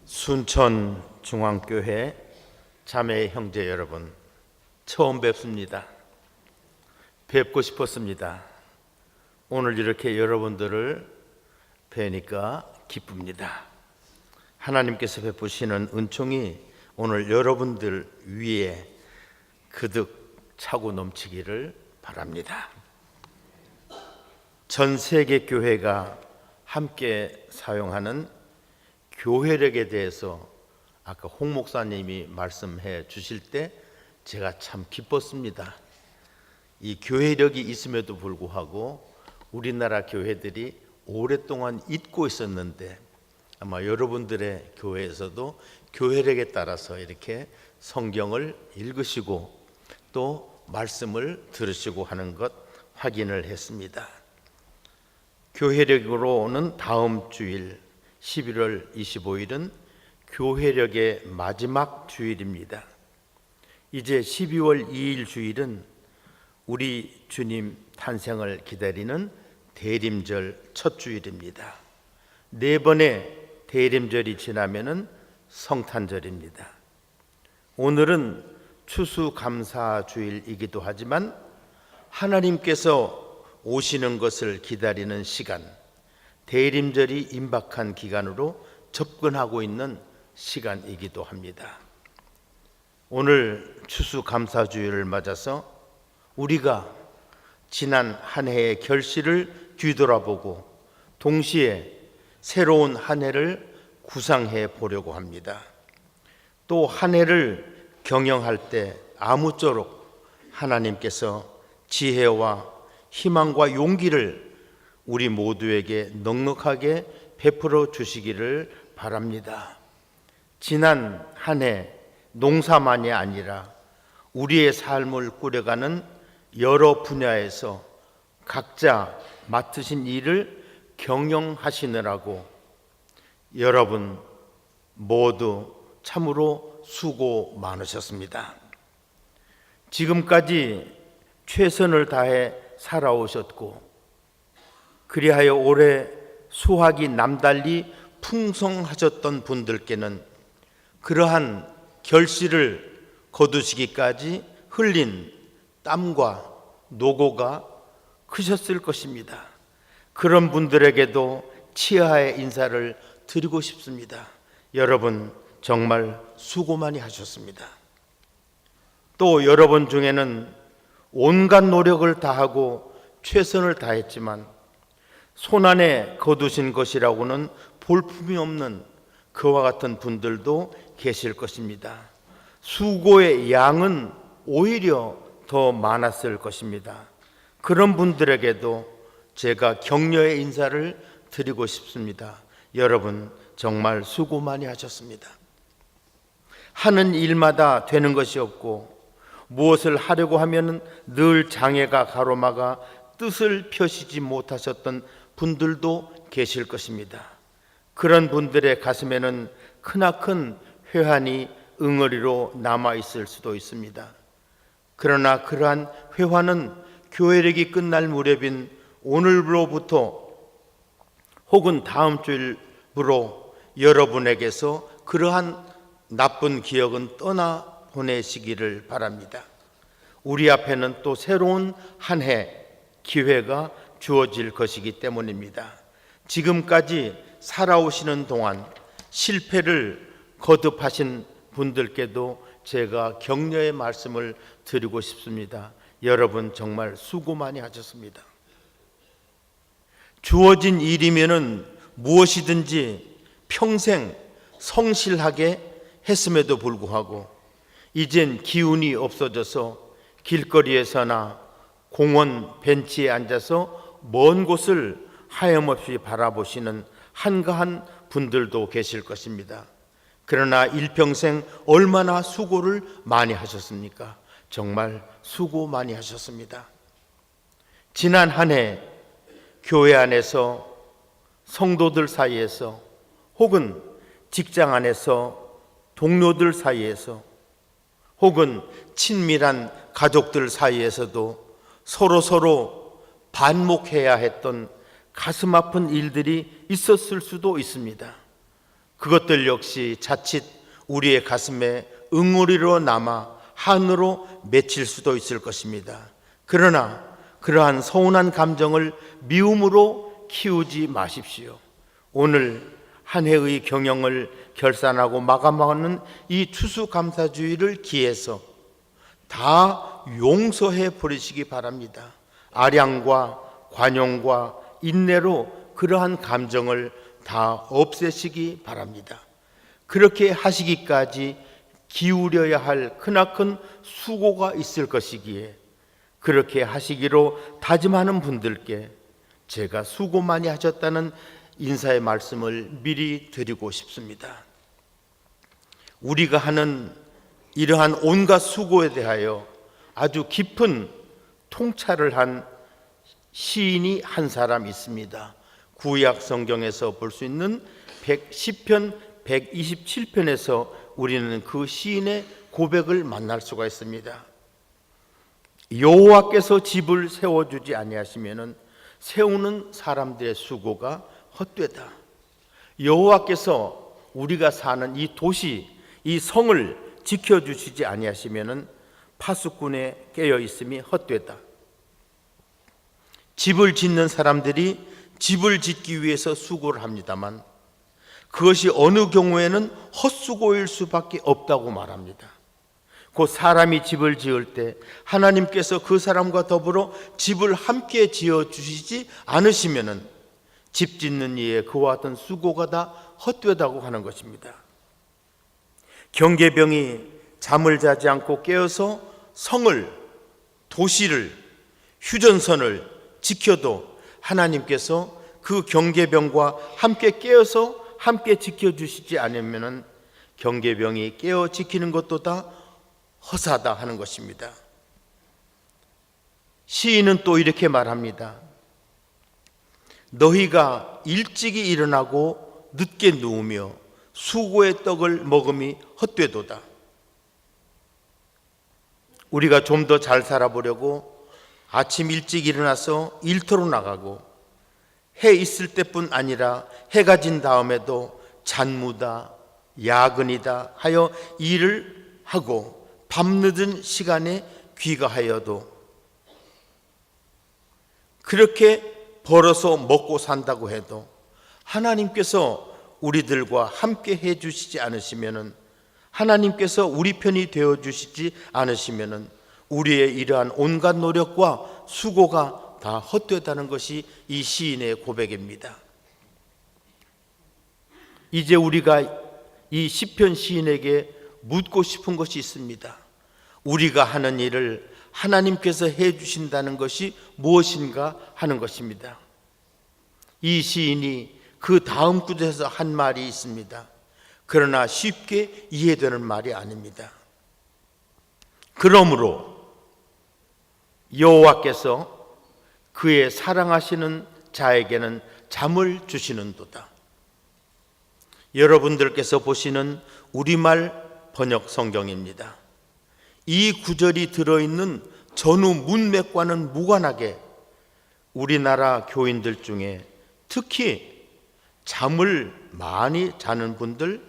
순천중앙교회 자매 형제 여러분, 처음 뵙습니다. 뵙고 싶었습니다. 오늘 이렇게 여러분들을 뵈니까 기쁩니다. 하나님께서 베푸시는 은총이 오늘 여러분들 위에 그득 차고 넘치기를 바랍니다. 전 세계 교회가 함께 사용하는 교회력에 대해서 아까 홍 목사님이 말씀해 주실 때 제가 참 기뻤습니다. 이 교회력이 있음에도 불구하고 우리나라 교회들이 오랫동안 잊고 있었는데 아마 여러분들의 교회에서도 교회력에 따라서 이렇게 성경을 읽으시고 또 말씀을 들으시고 하는 것 확인을 했습니다. 교회력으로는 다음 주일 11월 25일은 교회력의 마지막 주일입니다. 이제 12월 2일 주일은 우리 주님 탄생을 기다리는 대림절 첫 주일입니다. 4번의 대림절이 지나면은 성탄절입니다. 오늘은 추수감사주일이기도 하지만 하나님께서 오시는 것을 기다리는 시간, 대림절이 임박한 기간으로 접근하고 있는 시간이기도 합니다. 오늘 추수감사주일을 맞아서 우리가 지난 한 해의 결실을 뒤돌아보고 동시에 새로운 한 해를 구상해 보려고 합니다. 또 한 해를 경영할 때 아무쪼록 하나님께서 지혜와 희망과 용기를 우리 모두에게 넉넉하게 베풀어 주시기를 바랍니다. 지난 한 해 농사만이 아니라 우리의 삶을 꾸려가는 여러 분야에서 각자 맡으신 일을 경영하시느라고 여러분 모두 참으로 수고 많으셨습니다. 지금까지 최선을 다해 살아오셨고 그리하여 올해 수확이 남달리 풍성하셨던 분들께는 그러한 결실을 거두시기까지 흘린 땀과 노고가 크셨을 것입니다. 그런 분들에게도 치하의 인사를 드리고 싶습니다. 여러분 정말 수고 많이 하셨습니다. 또 여러분 중에는 온갖 노력을 다하고 최선을 다했지만 손안에 거두신 것이라고는 볼품이 없는 그와 같은 분들도 계실 것입니다. 수고의 양은 오히려 더 많았을 것입니다. 그런 분들에게도 제가 격려의 인사를 드리고 싶습니다. 여러분 정말 수고 많이 하셨습니다. 하는 일마다 되는 것이 없고 무엇을 하려고 하면 늘 장애가 가로막아 뜻을 펴시지 못하셨던 분들도 계실 것입니다. 그런 분들의 가슴에는 크나큰 회한이 응어리로 남아있을 수도 있습니다. 그러나 그러한 회환은 교회력이 끝날 무렵인 오늘로부터 혹은 다음 주일부로 여러분에게서 그러한 나쁜 기억은 떠나 보내시기를 바랍니다. 우리 앞에는 또 새로운 한 해 기회가 주어질 것이기 때문입니다. 지금까지 살아오시는 동안 실패를 거듭하신 분들께도 제가 격려의 말씀을 드리고 싶습니다. 여러분 정말 수고 많이 하셨습니다. 주어진 일이면은 무엇이든지 평생 성실하게 했음에도 불구하고 이젠 기운이 없어져서 길거리에서나 공원 벤치에 앉아서 먼 곳을 하염없이 바라보시는 한가한 분들도 계실 것입니다. 그러나 일평생 얼마나 수고를 많이 하셨습니까? 정말 수고 많이 하셨습니다. 지난 한 해 교회 안에서 성도들 사이에서 혹은 직장 안에서 동료들 사이에서 혹은 친밀한 가족들 사이에서도 서로 반목해야 했던 가슴 아픈 일들이 있었을 수도 있습니다. 그것들 역시 자칫 우리의 가슴에 응어리로 남아 한으로 맺힐 수도 있을 것입니다. 그러나 그러한 서운한 감정을 미움으로 키우지 마십시오. 오늘 한 해의 경영을 결산하고 마감하는 이 추수감사주의를 기해서 다 용서해 버리시기 바랍니다. 아량과 관용과 인내로 그러한 감정을 다 없애시기 바랍니다. 그렇게 하시기까지 기울여야 할 크나큰 수고가 있을 것이기에 그렇게 하시기로 다짐하는 분들께 제가 수고 많이 하셨다는 인사의 말씀을 미리 드리고 싶습니다. 우리가 하는 이러한 온갖 수고에 대하여 아주 깊은 통찰을 한 시인이 한 사람 있습니다. 구약 성경에서 볼 수 있는 10편 127편에서 우리는 그 시인의 고백을 만날 수가 있습니다. 여호와께서 집을 세워주지 아니하시면은 세우는 사람들의 수고가 헛되다. 여호와께서 우리가 사는 이 도시, 이 성을 지켜주시지 아니하시면은 파수꾼에 깨어 있음이 헛되다. 집을 짓는 사람들이 집을 짓기 위해서 수고를 합니다만 그것이 어느 경우에는 헛수고일 수밖에 없다고 말합니다. 곧 사람이 집을 지을 때 하나님께서 그 사람과 더불어 집을 함께 지어주시지 않으시면은 집 짓는 이에 그와 같은 수고가 다 헛되다고 하는 것입니다. 경계병이 잠을 자지 않고 깨어서 성을, 도시를, 휴전선을 지켜도 하나님께서 그 경계병과 함께 깨어서 함께 지켜주시지 않으면 경계병이 깨어 지키는 것도 다 허사다 하는 것입니다. 시인은 또 이렇게 말합니다. 너희가 일찍이 일어나고 늦게 누우며 수고의 떡을 먹음이 헛되도다. 우리가 좀 더 잘 살아보려고 아침 일찍 일어나서 일터로 나가고 해 있을 때뿐 아니라 해가 진 다음에도 잔무다, 야근이다 하여 일을 하고 밤늦은 시간에 귀가하여도 그렇게 벌어서 먹고 산다고 해도 하나님께서 우리들과 함께 해주시지 않으시면은, 하나님께서 우리 편이 되어주시지 않으시면은 우리의 이러한 온갖 노력과 수고가 다 헛되다는 것이 이 시인의 고백입니다. 이제 우리가 이 시편 시인에게 묻고 싶은 것이 있습니다. 우리가 하는 일을 하나님께서 해주신다는 것이 무엇인가 하는 것입니다. 이 시인이 그 다음 구절에서 한 말이 있습니다. 그러나 쉽게 이해되는 말이 아닙니다. 그러므로 여호와께서 그의 사랑하시는 자에게는 잠을 주시는도다. 여러분들께서 보시는 우리말 번역 성경입니다. 이 구절이 들어있는 전후 문맥과는 무관하게 우리나라 교인들 중에 특히 잠을 많이 자는 분들,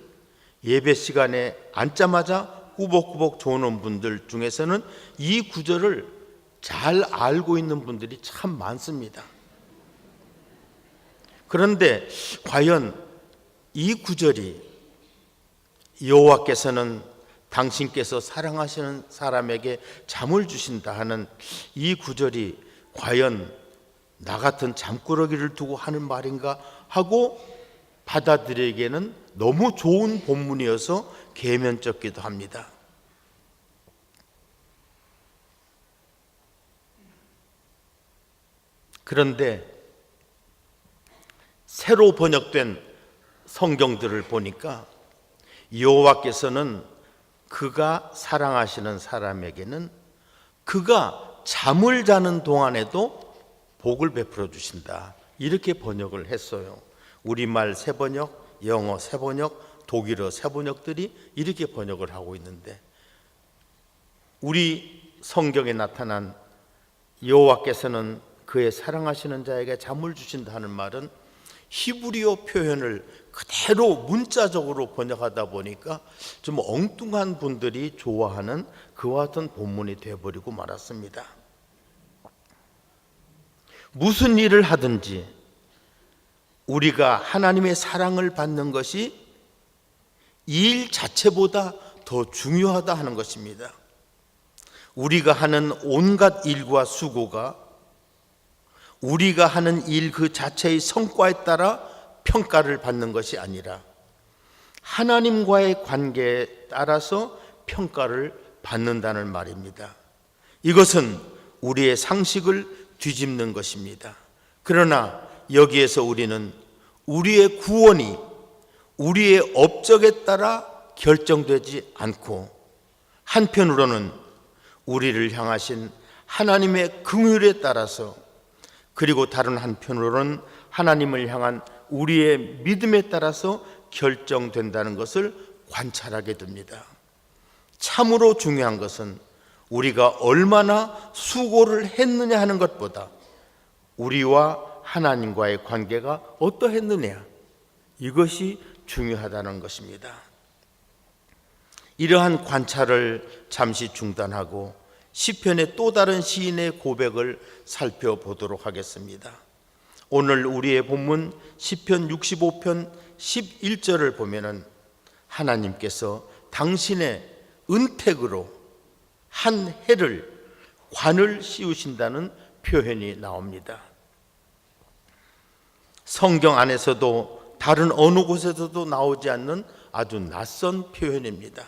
예배 시간에 앉자마자 꾸벅꾸벅 조는 분들 중에서는 이 구절을 잘 알고 있는 분들이 참 많습니다. 그런데 과연 이 구절이 여호와께서는 당신께서 사랑하시는 사람에게 잠을 주신다 하는 이 구절이 과연 나 같은 잠꾸러기를 두고 하는 말인가 하고 받아들이기에는 너무 좋은 본문이어서 계면쩍기도 합니다. 그런데 새로 번역된 성경들을 보니까 여호와께서는 그가 사랑하시는 사람에게는 그가 잠을 자는 동안에도 복을 베풀어 주신다, 이렇게 번역을 했어요. 우리말 새 번역, 영어 새 번역, 독일어 새 번역들이 이렇게 번역을 하고 있는데, 우리 성경에 나타난 여호와께서는 그의 사랑하시는 자에게 잠을 주신다 하는 말은 히브리어 표현을 그대로 문자적으로 번역하다 보니까 좀 엉뚱한 분들이 좋아하는 그와 같은 본문이 되어버리고 말았습니다. 무슨 일을 하든지 우리가 하나님의 사랑을 받는 것이 이 일 자체보다 더 중요하다 하는 것입니다. 우리가 하는 온갖 일과 수고가 우리가 하는 일 그 자체의 성과에 따라 평가를 받는 것이 아니라 하나님과의 관계에 따라서 평가를 받는다는 말입니다. 이것은 우리의 상식을 뒤집는 것입니다. 그러나 여기에서 우리는 우리의 구원이 우리의 업적에 따라 결정되지 않고 한편으로는 우리를 향하신 하나님의 긍휼에 따라서 그리고 다른 한편으로는 하나님을 향한 우리의 믿음에 따라서 결정된다는 것을 관찰하게 됩니다. 참으로 중요한 것은 우리가 얼마나 수고를 했느냐 하는 것보다 우리와 하나님과의 관계가 어떠했느냐, 이것이 중요하다는 것입니다. 이러한 관찰을 잠시 중단하고 시편의 또 다른 시인의 고백을 살펴보도록 하겠습니다. 오늘 우리의 본문 시편 65편 11절을 보면은 하나님께서 당신의 은택으로 한 해를 관을 씌우신다는 표현이 나옵니다. 성경 안에서도 다른 어느 곳에서도 나오지 않는 아주 낯선 표현입니다.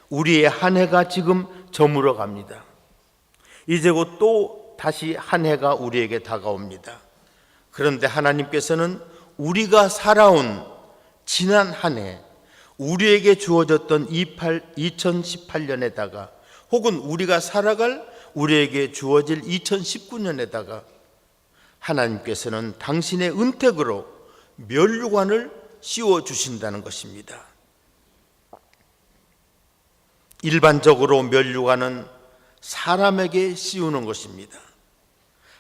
우리의 한 해가 지금 저물어 갑니다. 이제 곧 또 다시 한 해가 우리에게 다가옵니다. 그런데 하나님께서는 우리가 살아온 지난 한 해, 우리에게 주어졌던 2018년에다가 혹은 우리가 살아갈 우리에게 주어질 2019년에다가 하나님께서는 당신의 은택으로 면류관을 씌워주신다는 것입니다. 일반적으로 면류관은 사람에게 씌우는 것입니다.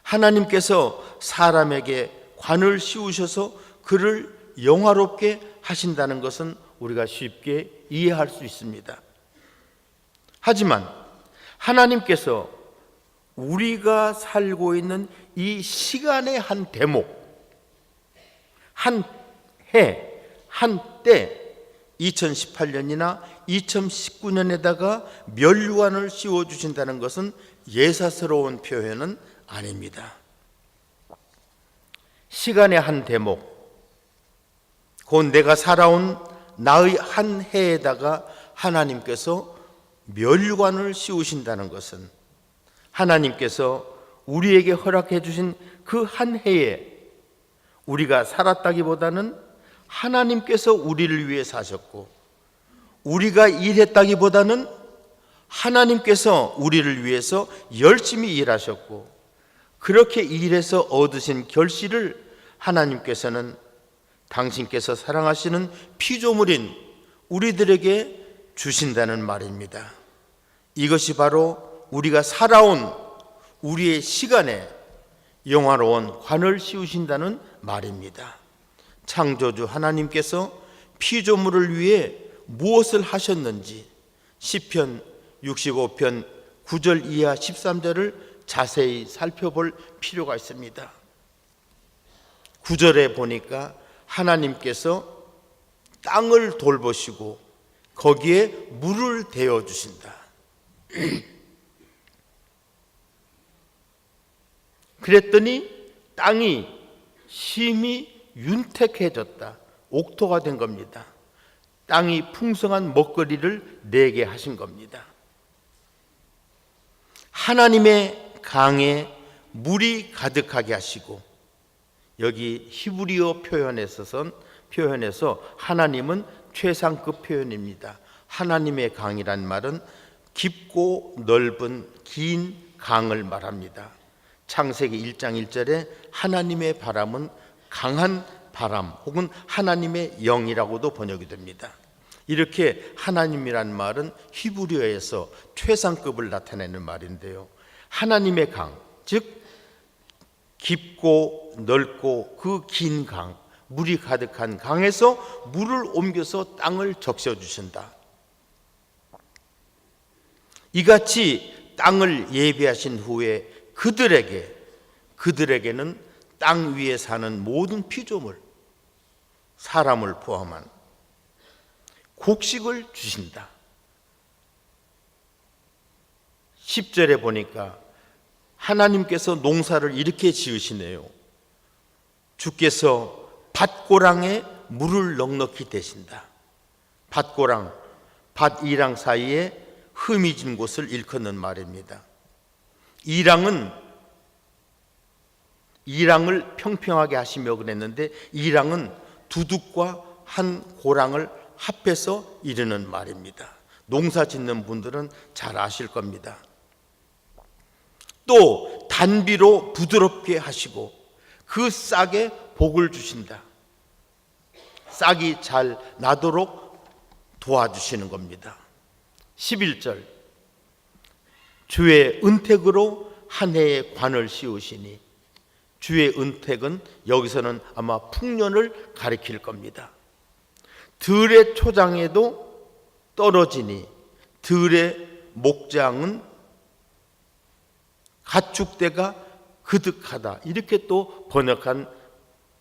하나님께서 사람에게 관을 씌우셔서 그를 영화롭게 하신다는 것은 우리가 쉽게 이해할 수 있습니다. 하지만 하나님께서 우리가 살고 있는 이 시간의 한 대목, 한 해, 한 때, 2018년이나 2019년에다가 면류관을 씌워주신다는 것은 예사스러운 표현은 아닙니다. 시간의 한 대목, 곧 내가 살아온 나의 한 해에다가 하나님께서 면류관을 씌우신다는 것은 하나님께서 우리에게 허락해 주신 그 한 해에 우리가 살았다기보다는 하나님께서 우리를 위해 사셨고 우리가 일했다기보다는 하나님께서 우리를 위해서 열심히 일하셨고 그렇게 일해서 얻으신 결실을 하나님께서는 당신께서 사랑하시는 피조물인 우리들에게 주신다는 말입니다. 이것이 바로 우리가 살아온 우리의 시간에 영화로운 관을 씌우신다는 말입니다. 창조주 하나님께서 피조물을 위해 무엇을 하셨는지 시편 65편 9절 이하 13절을 자세히 살펴볼 필요가 있습니다. 9절에 보니까 하나님께서 땅을 돌보시고 거기에 물을 대어 주신다. 그랬더니 땅이 심히 윤택해졌다. 옥토가 된 겁니다. 땅이 풍성한 먹거리를 내게 하신 겁니다. 하나님의 강에 물이 가득하게 하시고 여기 히브리어 표현에서 하나님은 최상급 표현입니다. 하나님의 강이란 말은 깊고 넓은 긴 강을 말합니다. 창세기 1장 1절에 하나님의 바람은 강한 바람 혹은 하나님의 영이라고도 번역이 됩니다. 이렇게 하나님이란 말은 히브리어에서 최상급을 나타내는 말인데요. 하나님의 강, 즉 깊고 넓고 그 긴 강, 물이 가득한 강에서 물을 옮겨서 땅을 적셔 주신다. 이같이 땅을 예비하신 후에 그들에게는 땅 위에 사는 모든 피조물, 사람을 포함한 곡식을 주신다. 10절에 보니까 하나님께서 농사를 이렇게 지으시네요. 주께서 밭고랑에 물을 넉넉히 대신다. 밭고랑, 밭이랑 사이에 흠이 진 곳을 일컫는 말입니다. 이랑을 평평하게 하시며 그랬는데, 이랑은 두둑과 한 고랑을 합해서 이르는 말입니다. 농사 짓는 분들은 잘 아실 겁니다. 또 단비로 부드럽게 하시고 그 싹에 복을 주신다. 싹이 잘 나도록 도와주시는 겁니다. 11절, 주의 은택으로 한 해의 관을 씌우시니, 주의 은택은 여기서는 아마 풍년을 가리킬 겁니다. 들의 초장에도 떨어지니 들의 목장은 가축대가 그득하다. 이렇게 또 번역한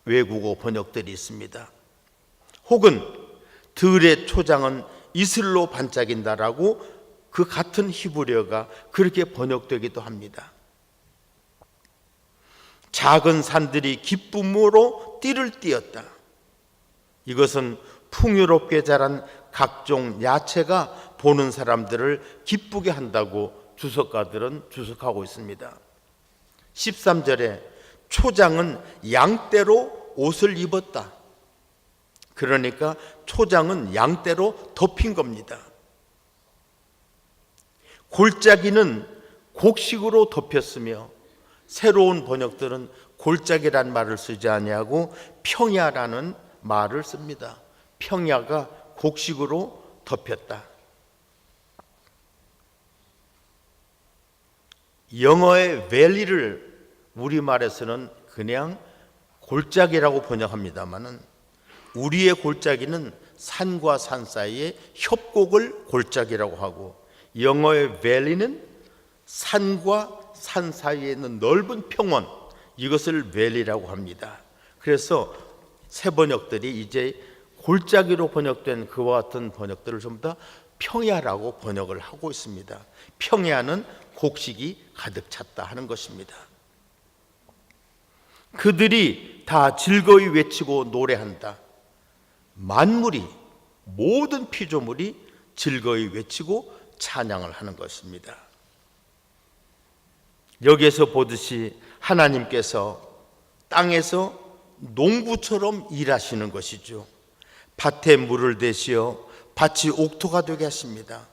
외국어 번역들이 있습니다. 혹은 들의 초장은 이슬로 반짝인다라고 그 같은 히브리어가 그렇게 번역되기도 합니다. 작은 산들이 기쁨으로 띠를 띠었다. 이것은 풍요롭게 자란 각종 야채가 보는 사람들을 기쁘게 한다고 주석가들은 주석하고 있습니다. 13절에 초장은 양떼로 옷을 입었다. 그러니까 초장은 양떼로 덮인 겁니다. 골짜기는 곡식으로 덮였으며, 새로운 번역들은 골짜기란 말을 쓰지 아니하고 평야라는 말을 씁니다. 평야가 곡식으로 덮였다. 영어의 밸리를 우리말에서는 그냥 골짜기라고 번역합니다마는, 우리의 골짜기는 산과 산 사이의 협곡을 골짜기라고 하고, 영어의 밸리는 산과 산 사이에 있는 넓은 평원, 이것을 밸리라고 합니다. 그래서 새 번역들이 이제 골짜기로 번역된 그와 같은 번역들을 전부 다 평야라고 번역을 하고 있습니다. 평야는 곡식이 가득 찼다 하는 것입니다. 그들이 다 즐거이 외치고 노래한다. 만물이, 모든 피조물이 즐거이 외치고 찬양을 하는 것입니다. 여기에서 보듯이 하나님께서 땅에서 농부처럼 일하시는 것이죠. 밭에 물을 대시어 밭이 옥토가 되게 하십니다.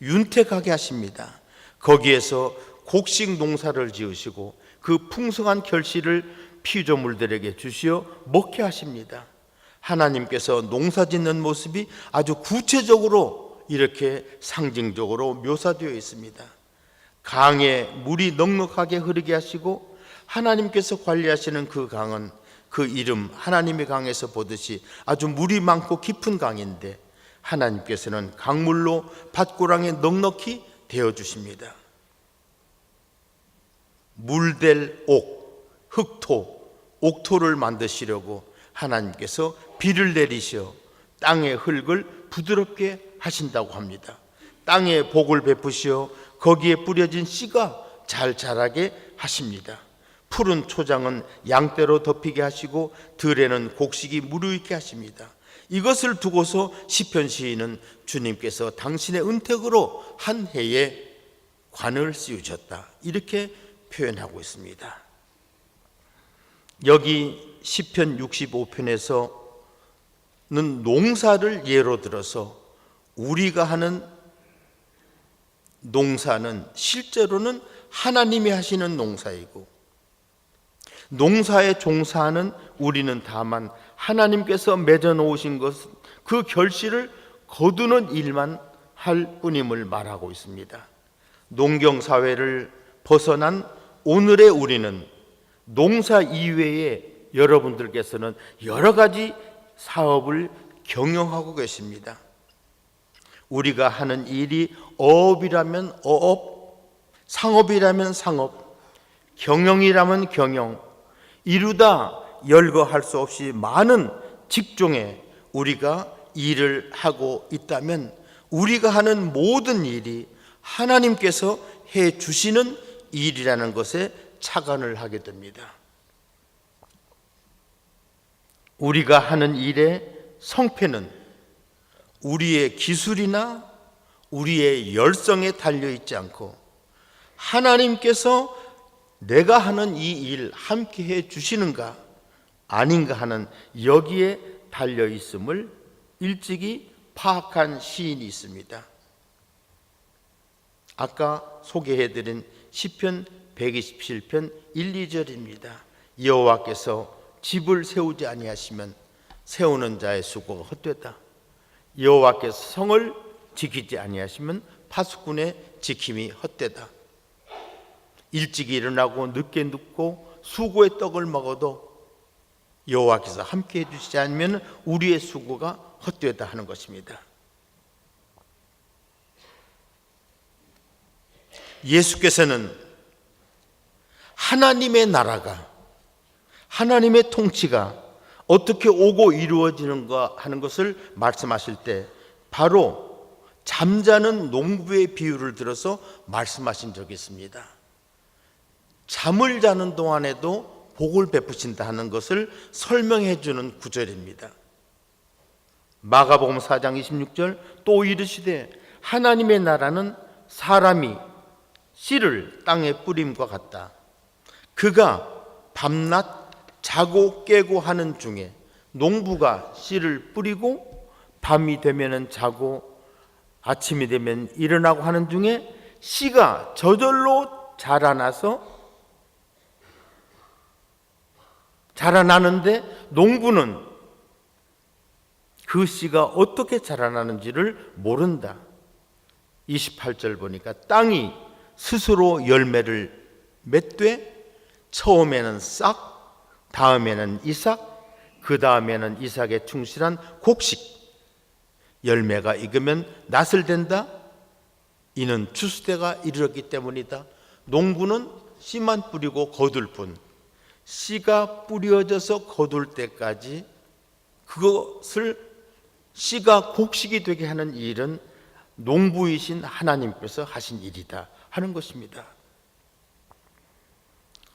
윤택하게 하십니다. 거기에서 곡식 농사를 지으시고 그 풍성한 결실을 피조물들에게 주시어 먹게 하십니다. 하나님께서 농사 짓는 모습이 아주 구체적으로 이렇게 상징적으로 묘사되어 있습니다. 강에 물이 넉넉하게 흐르게 하시고, 하나님께서 관리하시는 그 강은 그 이름 하나님의 강에서 보듯이 아주 물이 많고 깊은 강인데, 하나님께서는 강물로 밭고랑에 넉넉히 대어 주십니다. 물될 옥, 흑토, 옥토를 만드시려고 하나님께서 비를 내리셔 땅의 흙을 부드럽게 하신다고 합니다. 땅에 복을 베푸시어 거기에 뿌려진 씨가 잘 자라게 하십니다. 푸른 초장은 양떼로 덮이게 하시고 들에는 곡식이 무르익게 하십니다. 이것을 두고서 시편 시인은 주님께서 당신의 은택으로 한 해에 관을 씌우셨다, 이렇게 표현하고 있습니다. 여기 시편 65편에서는 농사를 예로 들어서 우리가 하는 농사는 실제로는 하나님이 하시는 농사이고, 농사에 종사하는 우리는 다만 하나님께서 맺어놓으신 것, 그 결실을 거두는 일만 할 뿐임을 말하고 있습니다. 농경사회를 벗어난 오늘의 우리는 농사 이외에 여러분들께서는 여러 가지 사업을 경영하고 계십니다. 우리가 하는 일이 어업이라면 어업, 상업이라면 상업, 경영이라면 경영, 이루다 열거할 수 없이 많은 직종에 우리가 일을 하고 있다면 우리가 하는 모든 일이 하나님께서 해 주시는 일이라는 것에 착안을 하게 됩니다. 우리가 하는 일의 성패는 우리의 기술이나 우리의 열성에 달려있지 않고 하나님께서 내가 하는 이 일 함께 해 주시는가 아닌가 하는 여기에 달려있음을 일찍이 파악한 시인이 있습니다. 아까 소개해드린 시편 127편 1, 2절입니다. 여호와께서 집을 세우지 아니하시면 세우는 자의 수고가 헛되다. 여호와께서 성을 지키지 아니하시면 파수꾼의 지킴이 헛되다. 일찍 일어나고 늦게 눕고 수고의 떡을 먹어도 여호와께서 함께 해주시지 않으면 우리의 수고가 헛되다 하는 것입니다. 예수께서는 하나님의 나라가, 하나님의 통치가 어떻게 오고 이루어지는가 하는 것을 말씀하실 때 바로 잠자는 농부의 비유를 들어서 말씀하신 적이 있습니다. 잠을 자는 동안에도 복을 베푸신다 하는 것을 설명해 주는 구절입니다. 마가복음 4장 26절 또 이르시되 하나님의 나라는 사람이 씨를 땅에 뿌림과 같다. 그가 밤낮 자고 깨고 하는 중에 농부가 씨를 뿌리고 밤이 되면은 자고 아침이 되면 일어나고 하는 중에 씨가 저절로 자라나는데 농부는 그 씨가 어떻게 자라나는지를 모른다. 28절 보니까 땅이 스스로 열매를 맺되 처음에는 싹, 다음에는 이삭, 그 다음에는 이삭에 충실한 곡식, 열매가 익으면 낫을 된다. 이는 추수때가 이르렀기 때문이다. 농부는 씨만 뿌리고 거둘 뿐 씨가 뿌려져서 거둘 때까지 그것을 씨가 곡식이 되게 하는 일은 농부이신 하나님께서 하신 일이다 하는 것입니다.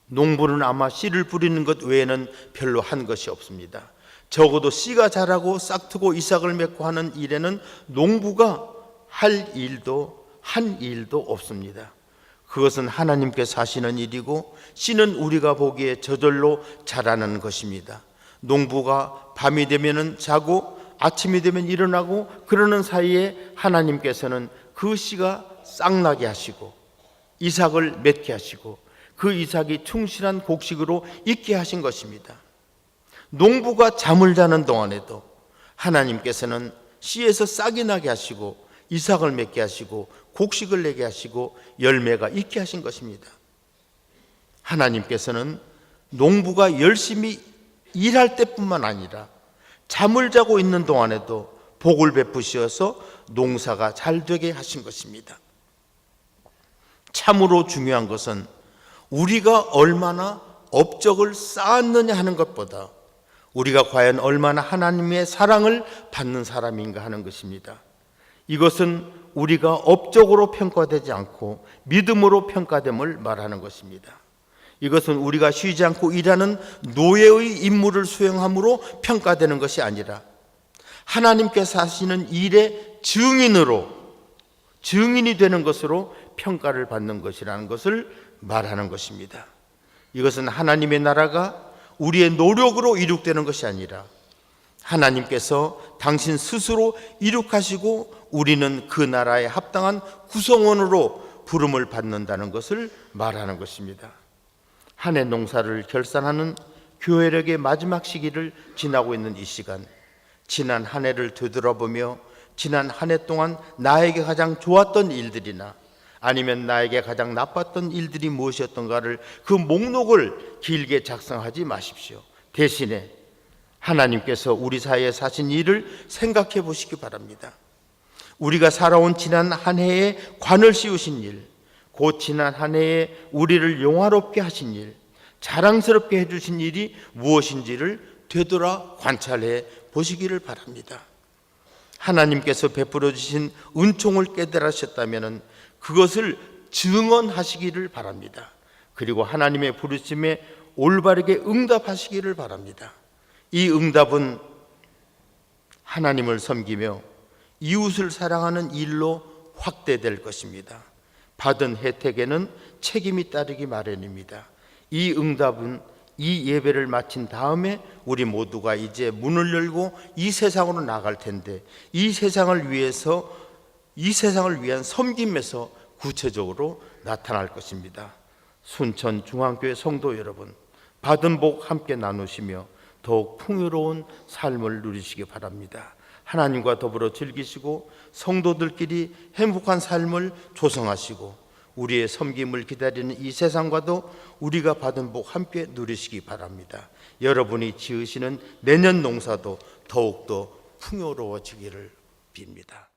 농부는 아마 씨를 뿌리는 것 외에는 별로 한 것이 없습니다. 적어도 씨가 자라고 싹트고 이삭을 맺고 하는 일에는 농부가 한 일도 없습니다. 그것은 하나님께서 하시는 일이고 씨는 우리가 보기에 저절로 자라는 것입니다. 농부가 밤이 되면 자고 아침이 되면 일어나고 그러는 사이에 하나님께서는 그 씨가 싹나게 하시고 이삭을 맺게 하시고 그 이삭이 충실한 곡식으로 익게 하신 것입니다. 농부가 잠을 자는 동안에도 하나님께서는 씨에서 싹이 나게 하시고 이삭을 맺게 하시고 곡식을 내게 하시고 열매가 익게 하신 것입니다. 하나님께서는 농부가 열심히 일할 때뿐만 아니라 잠을 자고 있는 동안에도 복을 베푸셔서 농사가 잘 되게 하신 것입니다. 참으로 중요한 것은 우리가 얼마나 업적을 쌓았느냐 하는 것보다 우리가 과연 얼마나 하나님의 사랑을 받는 사람인가 하는 것입니다. 이것은 우리가 업적으로 평가되지 않고 믿음으로 평가됨을 말하는 것입니다. 이것은 우리가 쉬지 않고 일하는 노예의 임무를 수행함으로 평가되는 것이 아니라 하나님께서 하시는 일의 증인이 되는 것으로 평가를 받는 것이라는 것을 말하는 것입니다. 이것은 하나님의 나라가 우리의 노력으로 이룩되는 것이 아니라 하나님께서 당신 스스로 이룩하시고 우리는 그 나라에 합당한 구성원으로 부름을 받는다는 것을 말하는 것입니다. 한 해 농사를 결산하는 교회력의 마지막 시기를 지나고 있는 이 시간, 지난 한 해를 되돌아보며 지난 한 해 동안 나에게 가장 좋았던 일들이나 아니면 나에게 가장 나빴던 일들이 무엇이었던가를 그 목록을 길게 작성하지 마십시오. 대신에 하나님께서 우리 사이에 사신 일을 생각해 보시기 바랍니다. 우리가 살아온 지난 한 해에 관을 씌우신 일, 곧 지난 한 해에 우리를 영화롭게 하신 일, 자랑스럽게 해주신 일이 무엇인지를 되돌아 관찰해 보시기를 바랍니다. 하나님께서 베풀어 주신 은총을 깨달으셨다면 그것을 증언하시기를 바랍니다. 그리고 하나님의 부르심에 올바르게 응답하시기를 바랍니다. 이 응답은 하나님을 섬기며 이웃을 사랑하는 일로 확대될 것입니다. 받은 혜택에는 책임이 따르기 마련입니다. 이 응답은 이 예배를 마친 다음에 우리 모두가 이제 문을 열고 이 세상으로 나갈 텐데, 이 세상을 위한 섬김에서 구체적으로 나타날 것입니다. 순천 중앙교회 성도 여러분, 받은 복 함께 나누시며 더욱 풍요로운 삶을 누리시기 바랍니다. 하나님과 더불어 즐기시고 성도들끼리 행복한 삶을 조성하시고 우리의 섬김을 기다리는 이 세상과도 우리가 받은 복 함께 누리시기 바랍니다. 여러분이 지으시는 내년 농사도 더욱더 풍요로워지기를 빕니다.